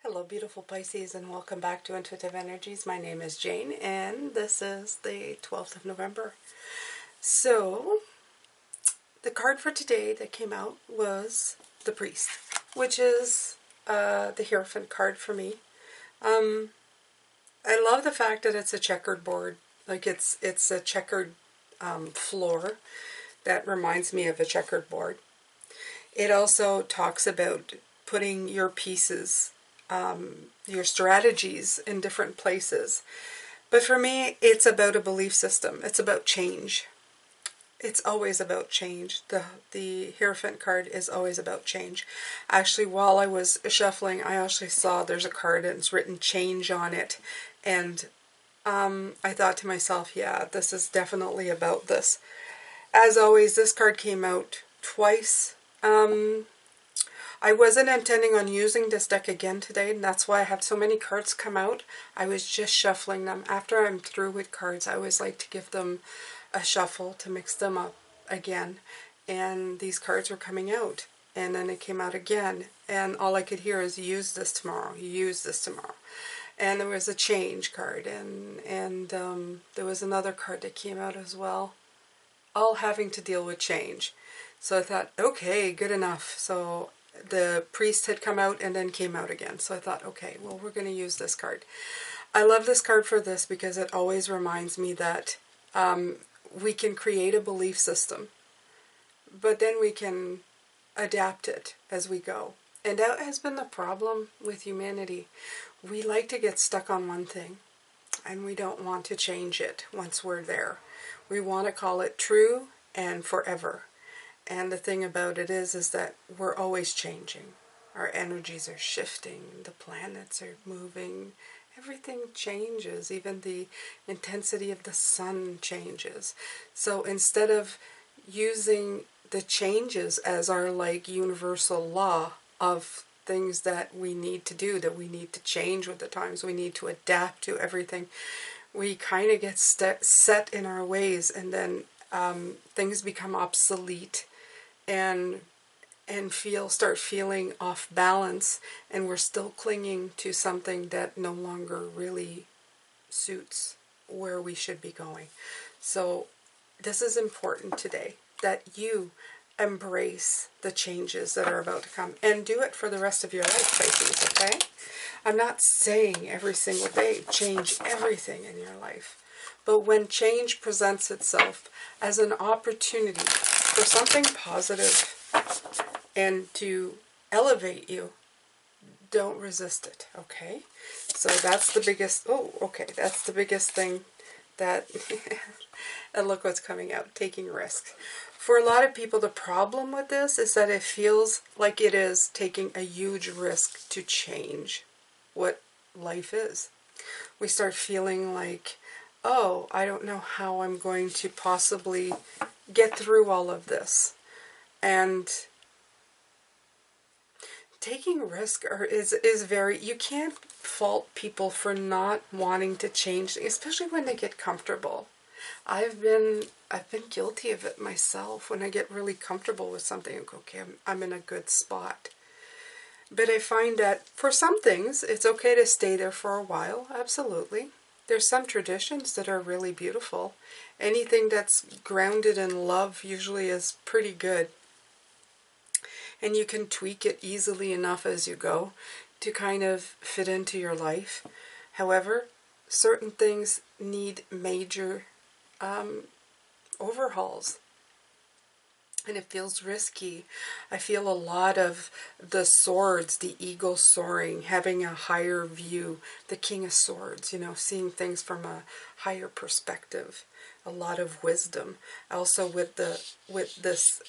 Hello beautiful Pisces, and welcome back to Intuitive Energies. My name is Jane and this is the 12th of November. So the card for today that came out was the Priest, which is the hierophant card for me. I love the fact that it's a checkered board, like it's a checkered floor that reminds me of a checkered board. It also talks about putting your pieces, your strategies in different places. But for me, it's about a belief system. It's about change. It's always about change. The Hierophant card is always about change. Actually, while I was shuffling, I actually saw there's a card and it's written change on it. And I thought to myself, yeah, this is definitely about this. As always, this card came out twice. I wasn't intending on using this deck again today, and that's why I have so many cards come out. I was just shuffling them. After I'm through with cards, I always like to give them a shuffle to mix them up again. And these cards were coming out, and then it came out again, and all I could hear is use this tomorrow, use this tomorrow. And there was a change card, and there was another card that came out as well, all having to deal with change. So I thought, okay, good enough. So the Priest had come out and then came out again. So I thought, okay, well, we're going to use this card. I love this card for this because it always reminds me that we can create a belief system, but then we can adapt it as we go. And that has been the problem with humanity. We like to get stuck on one thing, and we don't want to change it once we're there. We want to call it true and forever. And the thing about it is that we're always changing. Our energies are shifting, the planets are moving, everything changes, even the intensity of the sun changes. So instead of using the changes as our like universal law of things that we need to do, that we need to change with the times, we need to adapt to everything, we kind of get set in our ways, and then things become obsolete and start feeling off balance, and we're still clinging to something that no longer really suits where we should be going. So this is important today, that you embrace the changes that are about to come, and do it for the rest of your life, Pisces, okay? I'm not saying every single day change everything in your life, but when change presents itself as an opportunity for something positive and to elevate you, don't resist it, okay? So that's the biggest, that's the biggest thing that, and look what's coming out, taking risks. For a lot of people, the problem with this is that it feels like it is taking a huge risk to change what life is. We start feeling like, oh, I don't know how I'm going to possibly get through all of this. And taking risk is very, you can't fault people for not wanting to change, especially when they get comfortable. I've been guilty of it myself. When I get really comfortable with something, I go, okay, I'm in a good spot. But I find that for some things, it's okay to stay there for a while, absolutely. There's some traditions that are really beautiful. Anything that's grounded in love usually is pretty good. And you can tweak it easily enough as you go to kind of fit into your life. However, certain things need major overhauls. And it feels risky. I feel a lot of the swords, the eagle soaring, having a higher view, the King of Swords, you know, seeing things from a higher perspective, a lot of wisdom. Also with this,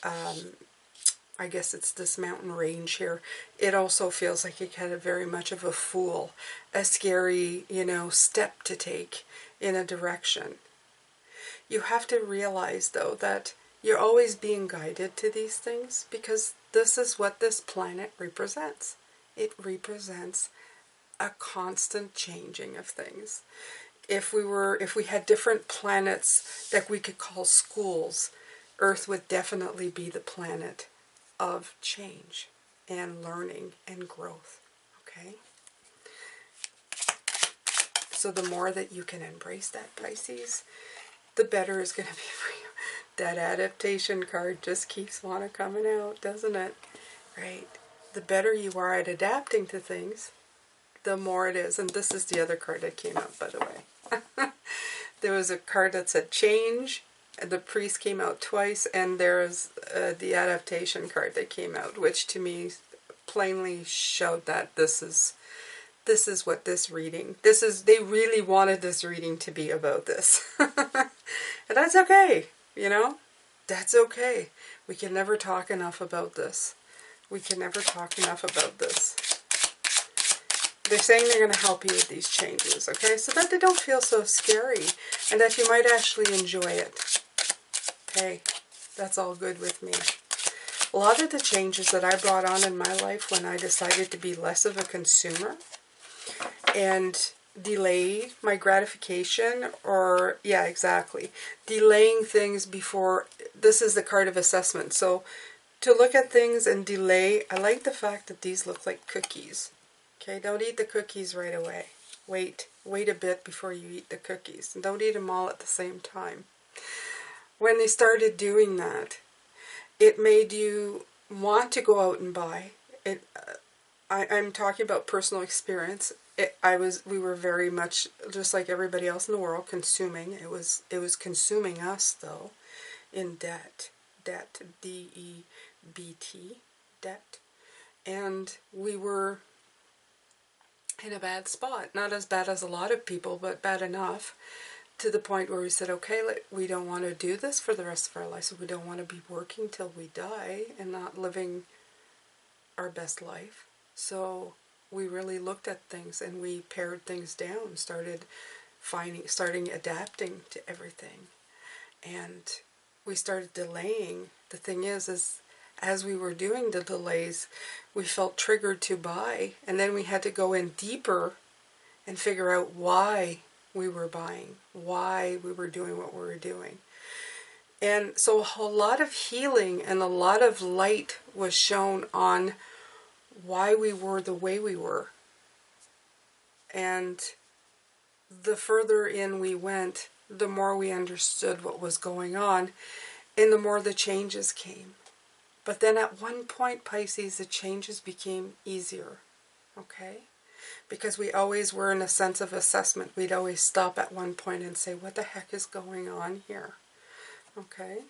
I guess it's this mountain range here, it also feels like it had a very much of a fool, a scary, you know, step to take in a direction. You have to realize, though, that you're always being guided to these things, because this is what this planet represents. It represents a constant changing of things. If we had different planets that we could call schools, Earth would definitely be the planet of change and learning and growth. Okay? So the more that you can embrace that, Pisces, the better it's going to be for you. That adaptation card just keeps wanting coming out, doesn't it? Right? The better you are at adapting to things, the more it is. And this is the other card that came out, by the way. There was a card that said change, and the priest came out twice, and there's the adaptation card that came out, which to me plainly showed that this is what this reading, they really wanted this reading to be about this. And that's okay, you know? That's okay. We can never talk enough about this. We can never talk enough about this. They're saying they're going to help you with these changes, okay? So that they don't feel so scary, and that you might actually enjoy it. Okay, that's all good with me. A lot of the changes that I brought on in my life when I decided to be less of a consumer and delay my gratification, or, yeah, exactly, delaying things before, this is the card of assessment. So to look at things and delay, I like the fact that these look like cookies. Okay, don't eat the cookies right away. Wait a bit before you eat the cookies. And don't eat them all at the same time. When they started doing that, it made you want to go out and buy. I'm talking about personal experience. We were very much, just like everybody else in the world, consuming. It was consuming us, though, in debt. Debt, D-E-B-T, debt. And we were in a bad spot. Not as bad as a lot of people, but bad enough, to the point where we said, okay, we don't want to do this for the rest of our life, so we don't want to be working till we die and not living our best life. So we really looked at things and we pared things down, starting adapting to everything. And we started delaying. The thing is as we were doing the delays, we felt triggered to buy, and then we had to go in deeper and figure out why we were buying, why we were doing what we were doing. And so a whole lot of healing and a lot of light was shown on why we were the way we were. And the further in we went, the more we understood what was going on, and the more the changes came. But then at one point, Pisces, the changes became easier, okay? Because we always were in a sense of assessment. We'd always stop at one point and say, what the heck is going on here? Okay?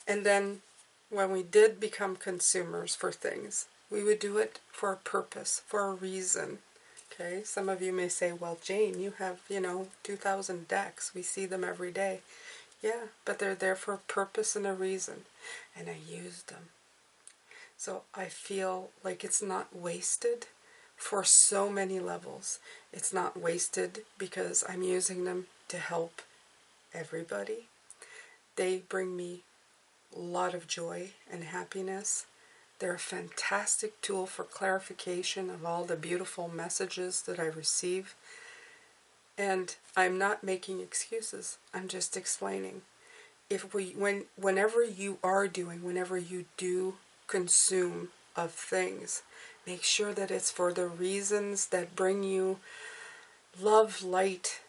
And then when we did become consumers for things, we would do it for a purpose, for a reason. Okay? Some of you may say, well, Jane, you have, 2,000 decks. We see them every day. Yeah, but they're there for a purpose and a reason. And I used them. So I feel like it's not wasted for so many levels. It's not wasted because I'm using them to help everybody. They bring me a lot of joy and happiness. They're a fantastic tool for clarification of all the beautiful messages that I receive. And I'm not making excuses. I'm just explaining. Whenever you do consume of things, make sure that it's for the reasons that bring you love, light,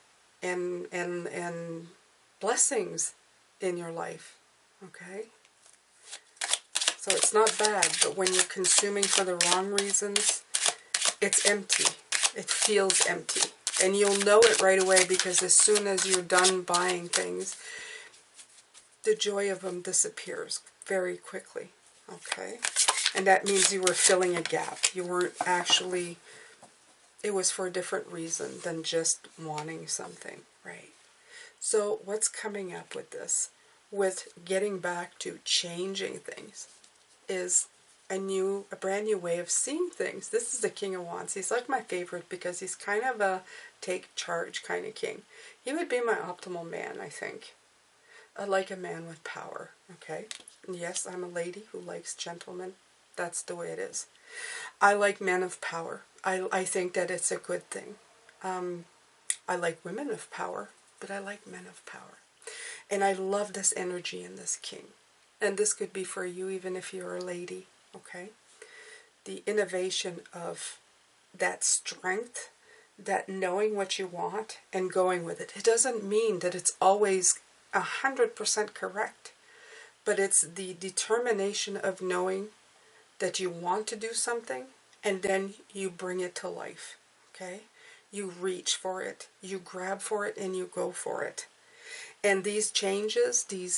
and blessings in your life. Okay? So it's not bad, but when you're consuming for the wrong reasons, it's empty. It feels empty. And you'll know it right away, because as soon as you're done buying things, the joy of them disappears very quickly. Okay? And that means you were filling a gap. You weren't actually, it was for a different reason than just wanting something, right? So what's coming up with this, with getting back to changing things, is a brand new way of seeing things. This is the King of Wands. He's like my favorite because he's kind of a take charge kind of king. He would be my optimal man, I think. I like a man with power, okay? And yes, I'm a lady who likes gentlemen. That's the way it is. I like men of power. I think that it's a good thing. I like women of power, but I like men of power. And I love this energy in this king. And this could be for you even if you're a lady, okay? The innovation of that strength, that knowing what you want and going with it. It doesn't mean that it's always 100% correct, but it's the determination of knowing that you want to do something, and then you bring it to life, okay? You reach for it, you grab for it, and you go for it. And these changes, the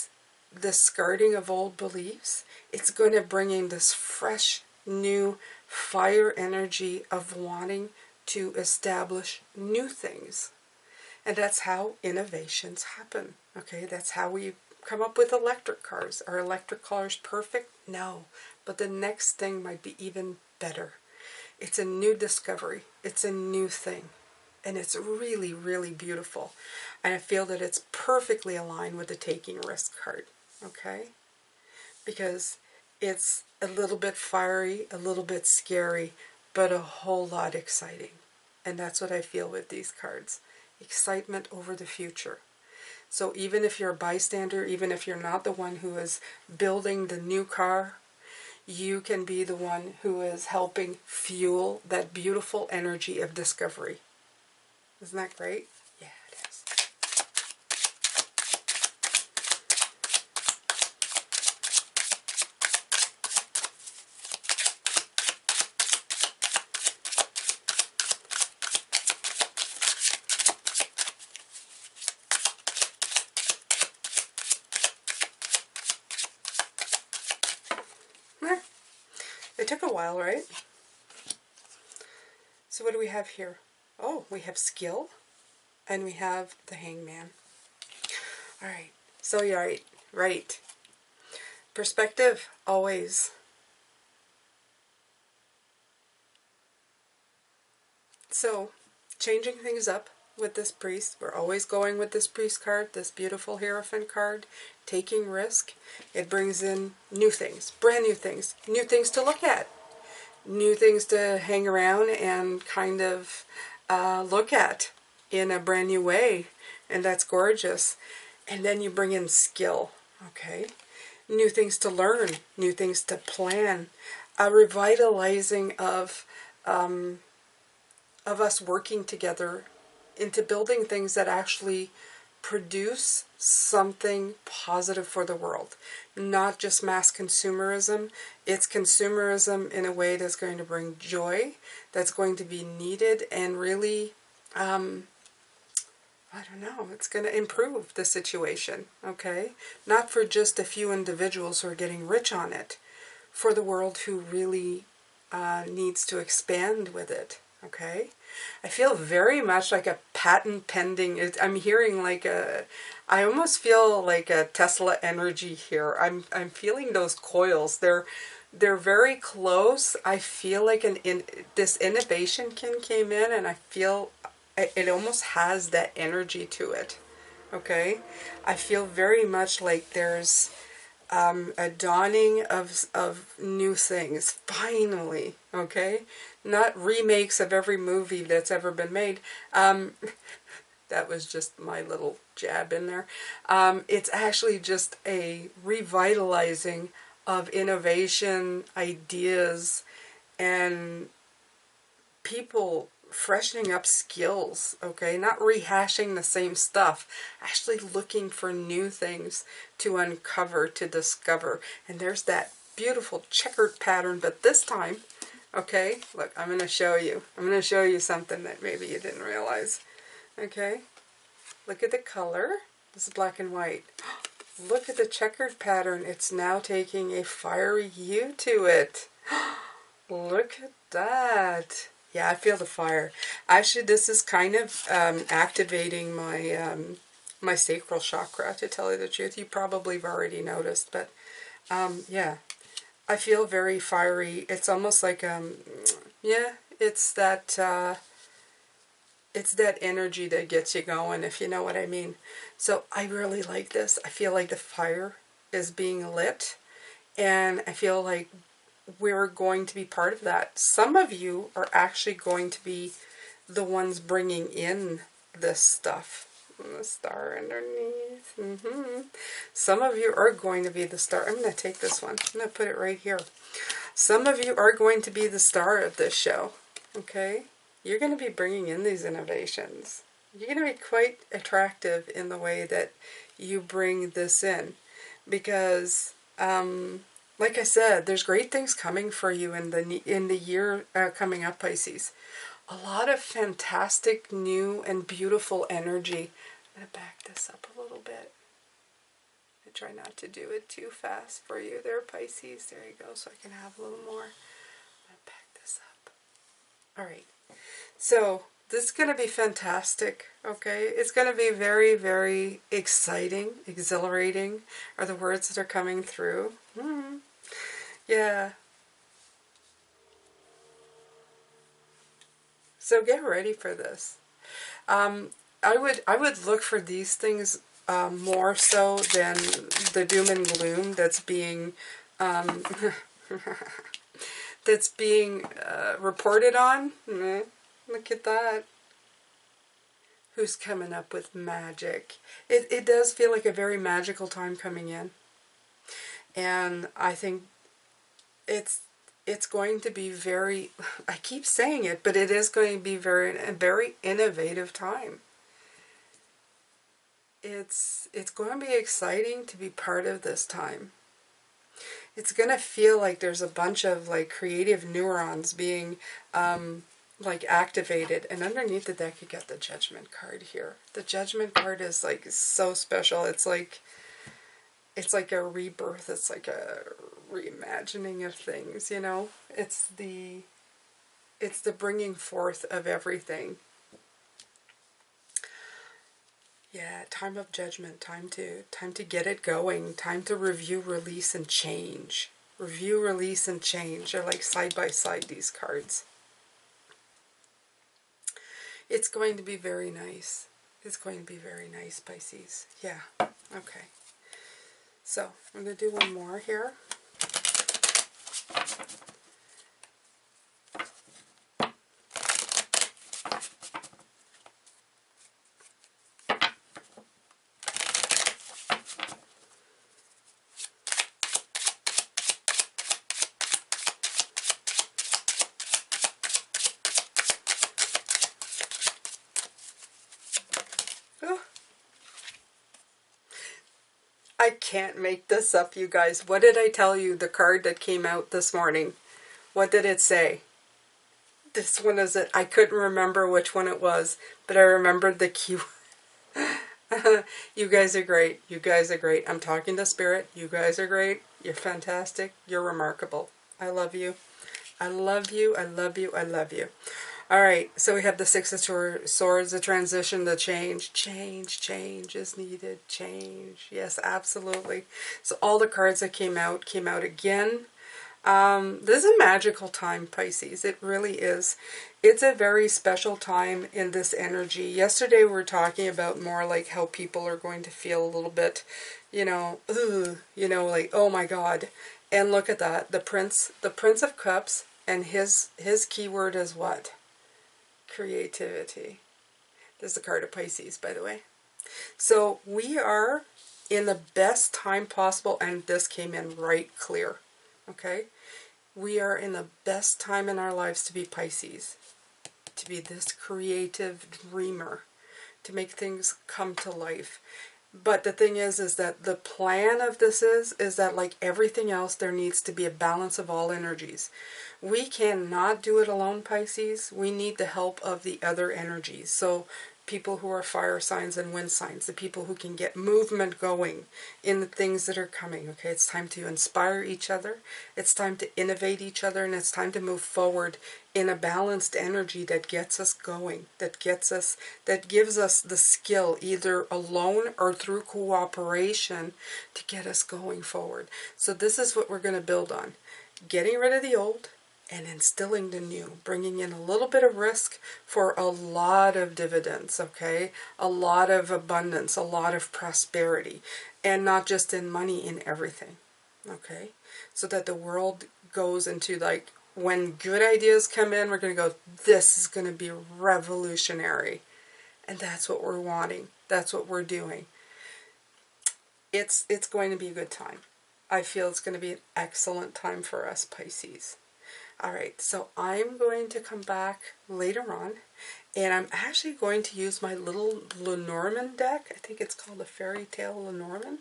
discarding of old beliefs, it's going to bring in this fresh, new fire energy of wanting to establish new things. And that's how innovations happen, okay? That's how we come up with electric cars. Are electric cars perfect? No. But the next thing might be even better. It's a new discovery. It's a new thing. And it's really, really beautiful. And I feel that it's perfectly aligned with the taking risk card, okay? Because it's a little bit fiery, a little bit scary, but a whole lot exciting. And that's what I feel with these cards. Excitement over the future. So even if you're a bystander, even if you're not the one who is building the new car, you can be the one who is helping fuel that beautiful energy of discovery. Isn't that great? Yeah, it is. It took a while, right? So what do we have here? Oh, we have skill, and we have the hangman. All right, so you're right. Perspective, always. So, changing things up with this priest. We're always going with this priest card, this beautiful hierophant card. Taking risk. It brings in new things, brand new things to look at, new things to hang around and kind of look at in a brand new way. And that's gorgeous. And then you bring in skill, okay? New things to learn, new things to plan, a revitalizing of us working together into building things that actually produce something positive for the world. Not just mass consumerism. It's consumerism in a way that's going to bring joy, that's going to be needed, and really, I don't know, it's going to improve the situation, okay? Not for just a few individuals who are getting rich on it, for the world who really needs to expand with it, okay? I feel very much like a patent pending. I'm hearing like I almost feel like a Tesla energy here. I'm feeling those coils. They're very close. I feel like this innovation came in, and I feel it almost has that energy to it. Okay, I feel very much like there's a dawning of new things, finally, okay? Not remakes of every movie that's ever been made. That was just my little jab in there. It's actually just a revitalizing of innovation, ideas, and people freshening up skills, okay? Not rehashing the same stuff. Actually looking for new things to uncover, to discover. And there's that beautiful checkered pattern, but this time, okay, look, I'm going to show you. I'm going to show you something that maybe you didn't realize. Okay? Look at the color. This is black and white. Look at the checkered pattern. It's now taking a fiery hue to it. Look at that. Yeah, I feel the fire. Actually, this is kind of activating my my sacral chakra, to tell you the truth. You probably have already noticed, but yeah, I feel very fiery. It's almost like yeah, it's that energy that gets you going, if you know what I mean. So I really like this. I feel like the fire is being lit, and I feel like we're going to be part of that. Some of you are actually going to be the ones bringing in this stuff. And the star underneath. Some of you are going to be the star. I'm going to take this one. I'm going to put it right here. Some of you are going to be the star of this show. Okay? you're going to be bringing in these innovations. You're going to be quite attractive in the way that you bring this in. Because, like I said, there's great things coming for you in the year coming up, Pisces. A lot of fantastic, new, and beautiful energy. I'm going to back this up a little bit. I try not to do it too fast for you there, Pisces. There you go, so I can have a little more. I'm going to back this up. All right. So, this is going to be fantastic, okay? It's going to be very, very exciting, exhilarating are the words that are coming through. Yeah. So get ready for this. I would look for these things more so than the doom and gloom that's being reported on. Look at that. Who's coming up with magic? It does feel like a very magical time coming in, and I think it's going to be very, I keep saying it, but it is going to be a very innovative time. It's going to be exciting to be part of this time. It's going to feel like there's a bunch of like creative neurons being like activated, and underneath the deck you got the Judgment card here. The Judgment card is like so special. It's like a rebirth. It's like a reimagining of things, you know. It's the bringing forth of everything. Yeah, time of judgment, time to get it going, time to review, release, and change. Review, release, and change. They're like side by side, these cards. It's going to be very nice. It's going to be very nice, Pisces. Yeah, okay. So, I'm going to do one more here. I can't make this up, you guys. What did I tell you? The card that came out this morning. What did it say? This one is it. I couldn't remember which one it was, but I remembered the cue. You guys are great. You guys are great. I'm talking to Spirit. You guys are great. You're fantastic. You're remarkable. I love you. I love you. I love you. I love you. All right, so we have the Six of Swords, the transition, the change. Change is needed. Change. Yes, absolutely. So all the cards that came out again. This is a magical time, Pisces. It really is. It's a very special time in this energy. Yesterday we were talking about more like how people are going to feel a little bit, like, oh my God. And look at that. The Prince of Cups, and his keyword is what? Creativity. This is the card of Pisces, by the way. So we are in the best time possible, and this came in right clear. Okay? We are in the best time in our lives to be Pisces. To be this creative dreamer. To make things come to life. But the thing is that the plan of this is that like everything else, there needs to be a balance of all energies. We cannot do it alone, Pisces. We need the help of the other energies. So people who are fire signs and wind signs, the people who can get movement going in the things that are coming. Okay, it's time to inspire each other. It's time to innovate each other, and it's time to move forward in a balanced energy that gets us going, that gives us the skill, either alone or through cooperation, to get us going forward. So this is what we're going to build on. Getting rid of the old and instilling the new, bringing in a little bit of risk for a lot of dividends, okay? A lot of abundance, a lot of prosperity, and not just in money, in everything, okay? So that the world goes into, like, when good ideas come in, we're going to go, this is going to be revolutionary. And that's what we're wanting. That's what we're doing. It's going to be a good time. I feel it's going to be an excellent time for us, Pisces. Alright, so I'm going to come back later on, and I'm actually going to use my little Lenormand deck. I think it's called the Fairy Tale Lenormand.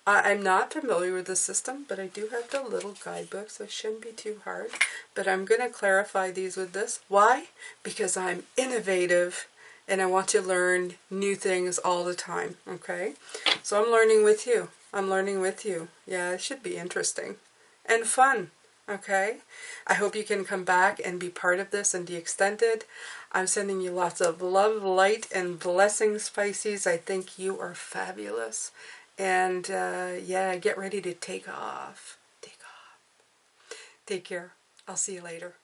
I'm not familiar with the system, but I do have the little guidebook, so it shouldn't be too hard. But I'm going to clarify these with this. Why? Because I'm innovative, and I want to learn new things all the time, okay? So I'm learning with you. I'm learning with you. Yeah, it should be interesting and fun. Okay, I hope you can come back and be part of this and be extended. I'm sending you lots of love, light, and blessings, Pisces. I think you are fabulous. And yeah, get ready to take off. Take off. Take care. I'll see you later.